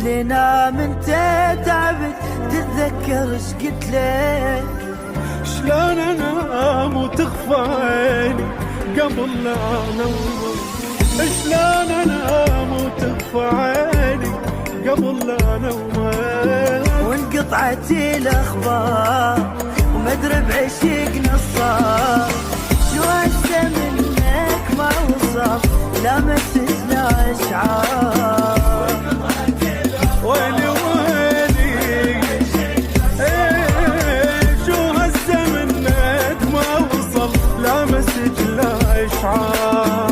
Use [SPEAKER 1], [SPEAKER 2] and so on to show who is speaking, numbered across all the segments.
[SPEAKER 1] لنا من تعبت تتذكر ايش قلت لك.
[SPEAKER 2] شلون انام وتخفى عيني قبل لا انام، شلون انام وتخفى عيني قبل لا انام،
[SPEAKER 1] وانقطعت الاخبار ومدري بعشقنا الصار. شو هسه منك ما وصل لا مسج لا اشعار.
[SPEAKER 2] ويلي ويلي شو هسه منك ما وصل لا مسج لا اشعار.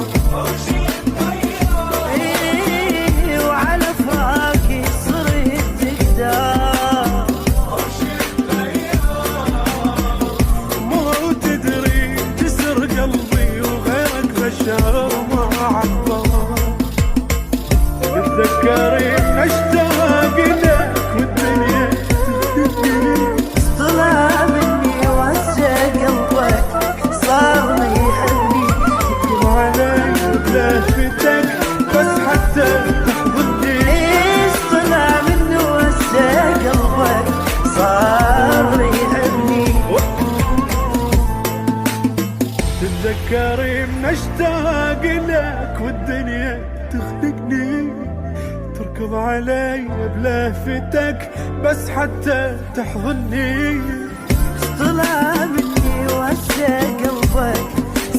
[SPEAKER 1] وعلى فراقي صرت تقدر
[SPEAKER 2] مو تدري جسر قلبي وغيرك بشر ما عبر. تتذكرين اشتاق لك والدنيا
[SPEAKER 1] طلع مني وهسه قلبك صار ما يحبني.
[SPEAKER 2] تكتب علي بلهفتك بس حتى تحضني.
[SPEAKER 1] ايش طلع منه وهسه قلبك صار ما يحبني.
[SPEAKER 2] تتذكرين اشتاق لك والدنيا تخنقني. تركض علي بلهفتك بس حتى تحضني.
[SPEAKER 1] طلع مني وهسه قلبك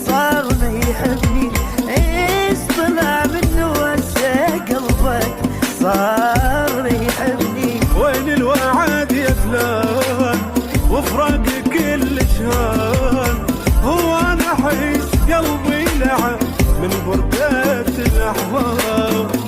[SPEAKER 1] صار ما يحبني. ايش طلع منه وهسه قلبك صار ما يحبني.
[SPEAKER 2] وين الوعد يا فلان وفراقك كل شهان. هو انا احس قلبي لعب من بردة الاحباب.